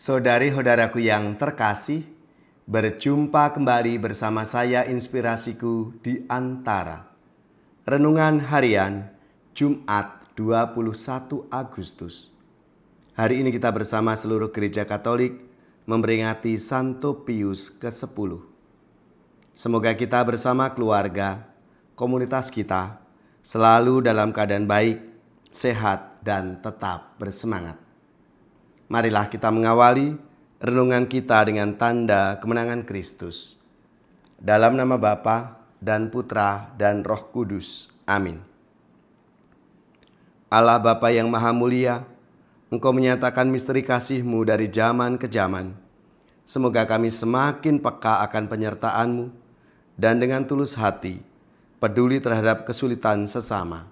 Saudari-saudaraku yang terkasih, berjumpa kembali bersama saya Inspirasiku di Antara. Renungan Harian Jumat 21 Agustus. Hari ini kita bersama seluruh gereja Katolik memperingati Santo Pius ke-10. Semoga kita bersama keluarga, komunitas kita selalu dalam keadaan baik, sehat, dan tetap bersemangat. Marilah kita mengawali renungan kita dengan tanda kemenangan Kristus. Dalam nama Bapa dan Putra dan Roh Kudus. Amin. Allah Bapa yang Maha Mulia, Engkau menyatakan misteri kasih-Mu dari zaman ke zaman. Semoga kami semakin peka akan penyertaan-Mu dan dengan tulus hati peduli terhadap kesulitan sesama.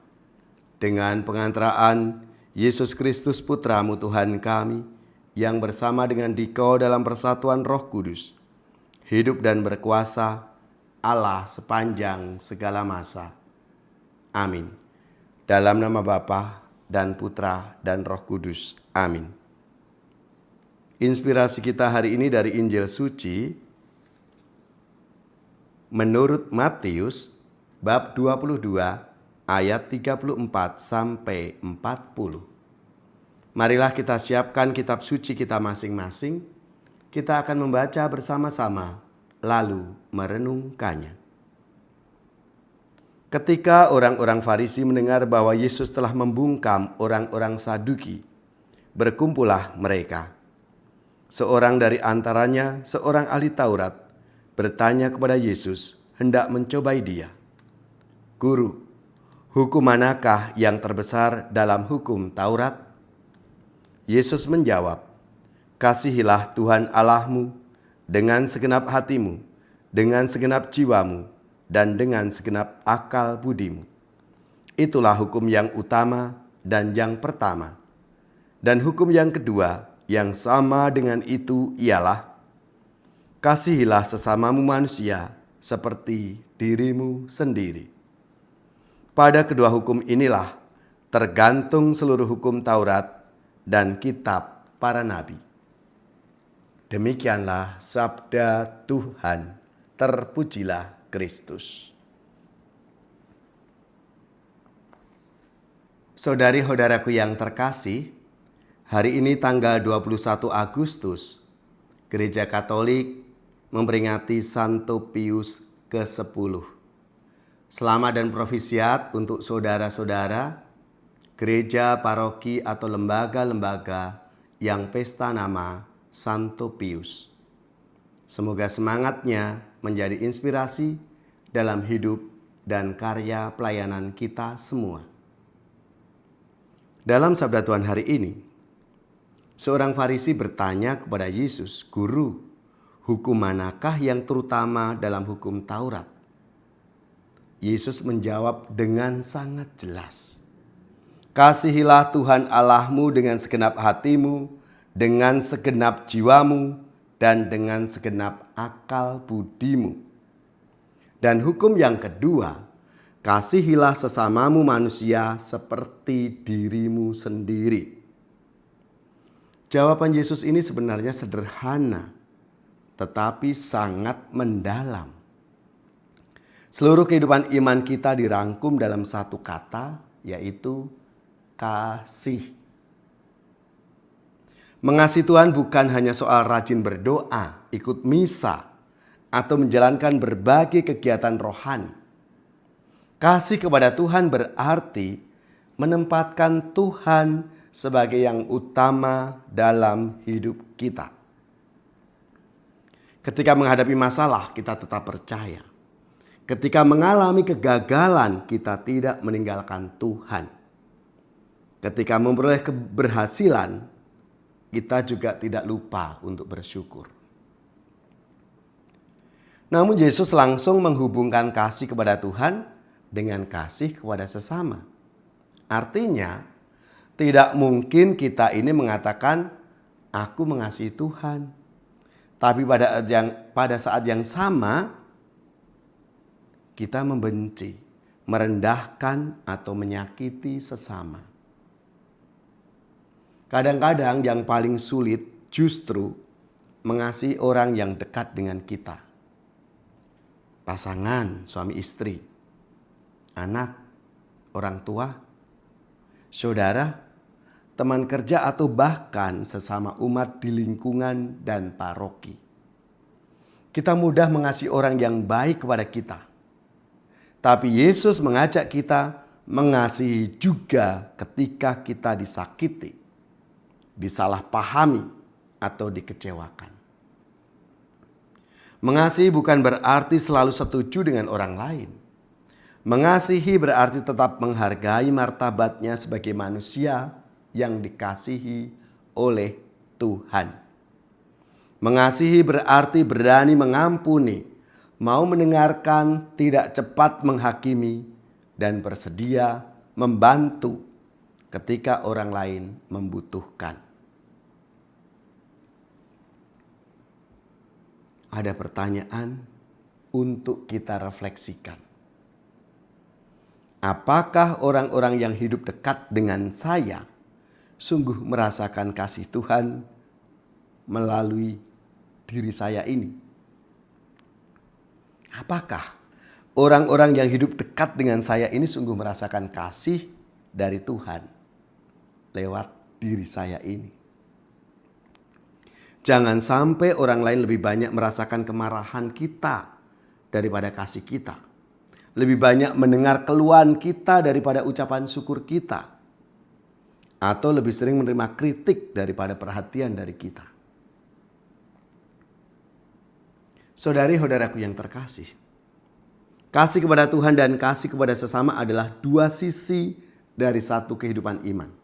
Dengan pengantaraan Yesus Kristus Putra-Mu Tuhan kami, yang bersama dengan Dikau dalam persatuan Roh Kudus, hidup dan berkuasa Allah sepanjang segala masa. Amin. Dalam nama Bapa dan Putra dan Roh Kudus. Amin. Inspirasi kita hari ini dari Injil Suci menurut Matius bab 22 ayat 34 sampai 40. Marilah kita siapkan kitab suci kita masing-masing. Kita akan membaca bersama-sama, lalu merenungkannya. Ketika orang-orang Farisi mendengar bahwa Yesus telah membungkam orang-orang Saduki, berkumpullah mereka. Seorang dari antaranya, seorang ahli Taurat, bertanya kepada Yesus, hendak mencobai Dia. Guru, hukum manakah yang terbesar dalam hukum Taurat? Yesus menjawab, kasihilah Tuhan Allahmu dengan segenap hatimu, dengan segenap jiwamu, dan dengan segenap akal budimu. Itulah hukum yang utama dan yang pertama. Dan hukum yang kedua yang sama dengan itu ialah, kasihilah sesamamu manusia seperti dirimu sendiri. Pada kedua hukum inilah tergantung seluruh hukum Taurat dan kitab para nabi. Demikianlah sabda Tuhan. Terpujilah Kristus. Saudari-saudaraku yang terkasih, hari ini tanggal 21 Agustus, Gereja Katolik memperingati Santo Pius ke-10. Selamat dan profisiat untuk saudara-saudara gereja, paroki, atau lembaga-lembaga yang pesta nama Santo Pius. Semoga semangatnya menjadi inspirasi dalam hidup dan karya pelayanan kita semua. Dalam sabda Tuhan hari ini, seorang Farisi bertanya kepada Yesus, Guru, hukum manakah yang terutama dalam hukum Taurat? Yesus menjawab dengan sangat jelas. Kasihilah Tuhan Allahmu dengan segenap hatimu, dengan segenap jiwamu, dan dengan segenap akal budimu. Dan hukum yang kedua, kasihilah sesamamu manusia seperti dirimu sendiri. Jawaban Yesus ini sebenarnya sederhana, tetapi sangat mendalam. Seluruh kehidupan iman kita dirangkum dalam satu kata, yaitu kasih. Mengasihi Tuhan bukan hanya soal rajin berdoa, ikut misa, atau menjalankan berbagai kegiatan rohani. Kasih kepada Tuhan berarti menempatkan Tuhan sebagai yang utama dalam hidup kita. Ketika menghadapi masalah, kita tetap percaya. Ketika mengalami kegagalan, kita tidak meninggalkan Tuhan. Ketika memperoleh keberhasilan, kita juga tidak lupa untuk bersyukur. Namun Yesus langsung menghubungkan kasih kepada Tuhan dengan kasih kepada sesama. Artinya, tidak mungkin kita ini mengatakan, aku mengasihi Tuhan. Tapi pada saat yang sama, kita membenci, merendahkan, atau menyakiti sesama. Kadang-kadang yang paling sulit justru mengasihi orang yang dekat dengan kita. Pasangan, suami istri, anak, orang tua, saudara, teman kerja atau bahkan sesama umat di lingkungan dan paroki. Kita mudah mengasihi orang yang baik kepada kita. Tapi Yesus mengajak kita mengasihi juga ketika kita disakiti, disalahpahami, atau dikecewakan. Mengasihi bukan berarti selalu setuju dengan orang lain. Mengasihi berarti tetap menghargai martabatnya sebagai manusia yang dikasihi oleh Tuhan. Mengasihi berarti berani mengampuni, mau mendengarkan, tidak cepat menghakimi, dan bersedia membantu ketika orang lain membutuhkan. Ada pertanyaan untuk kita refleksikan. Apakah orang-orang yang hidup dekat dengan saya sungguh merasakan kasih Tuhan melalui diri saya ini? Apakah orang-orang yang hidup dekat dengan saya ini sungguh merasakan kasih dari Tuhan lewat diri saya ini? Jangan sampai orang lain lebih banyak merasakan kemarahan kita daripada kasih kita. Lebih banyak mendengar keluhan kita daripada ucapan syukur kita. Atau lebih sering menerima kritik daripada perhatian dari kita. Saudari-saudaraku yang terkasih, kasih kepada Tuhan dan kasih kepada sesama adalah dua sisi dari satu kehidupan iman.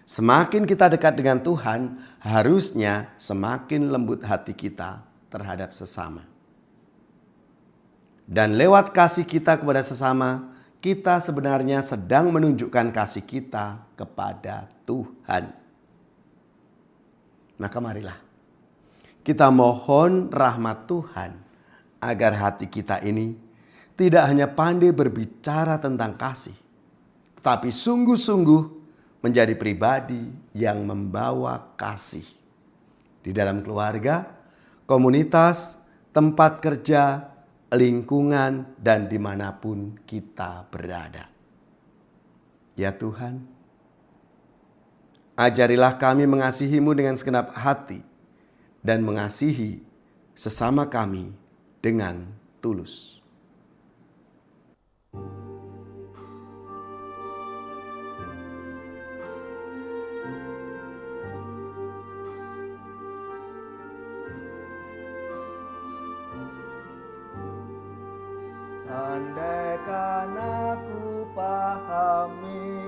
Semakin kita dekat dengan Tuhan, harusnya semakin lembut hati kita terhadap sesama. Dan lewat kasih kita kepada sesama, kita sebenarnya sedang menunjukkan kasih kita kepada Tuhan. Maka marilah kita mohon rahmat Tuhan agar hati kita ini tidak hanya pandai berbicara tentang kasih, tetapi sungguh-sungguh menjadi pribadi yang membawa kasih di dalam keluarga, komunitas, tempat kerja, lingkungan, dan dimanapun kita berada. Ya Tuhan, ajarilah kami mengasihi-Mu dengan segenap hati dan mengasihi sesama kami dengan tulus. Andaikan aku pahami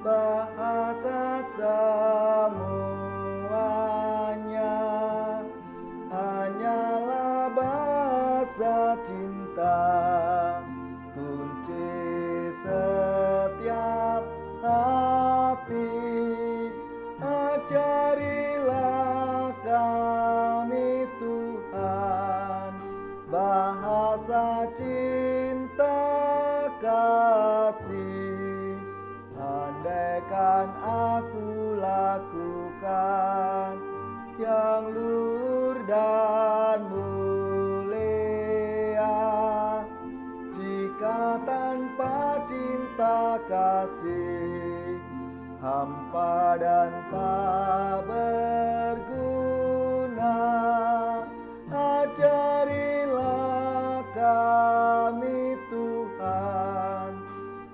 bahasa semuanya, hanyalah bahasa cinta, kunci setiap hati. Ajarilah kami Tuhan bahasa cinta kasih. Andaikan aku lakukan yang luhur dan mulia, jika tanpa cinta kasih hampa dan tak berguna. Ajarilah kami Tuhan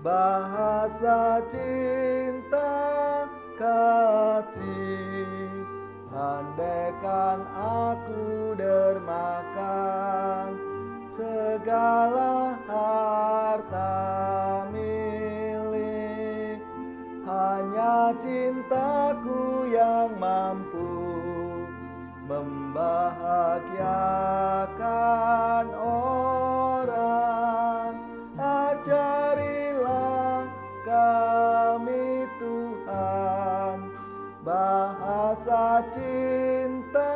bahasa cinta kasih. Andaikan aku dermakan segala harta milik, hanya cintaku yang mampu membahagiakan orang. Ajarilah kami Tuhan bahasa cinta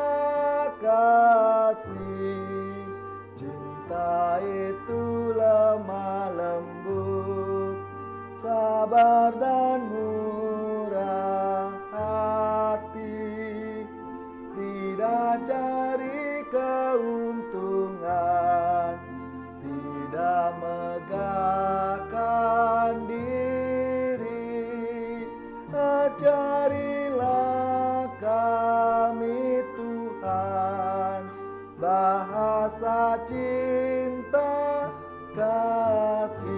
kasih. Cinta itu lemah lembut, sabar dan murah hati, gak cari keuntungan, tidak megahkan diri. Ajarilah kami Tuhan, bahasa cinta kasih.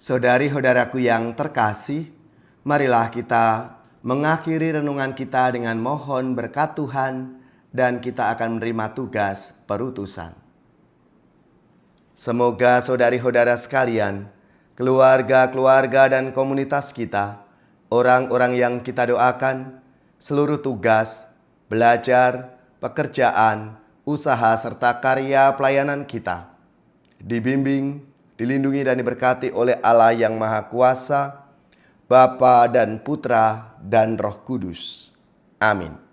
Saudari-saudaraku yang terkasih, marilah kita mengakhiri renungan kita dengan mohon berkat Tuhan, dan kita akan menerima tugas perutusan. Semoga saudari-saudara sekalian, keluarga-keluarga dan komunitas kita, orang-orang yang kita doakan, seluruh tugas, belajar, pekerjaan, usaha, serta karya pelayanan kita dibimbing, dilindungi dan diberkati oleh Allah yang Maha Kuasa, Bapa dan Putra dan Roh Kudus. Amin.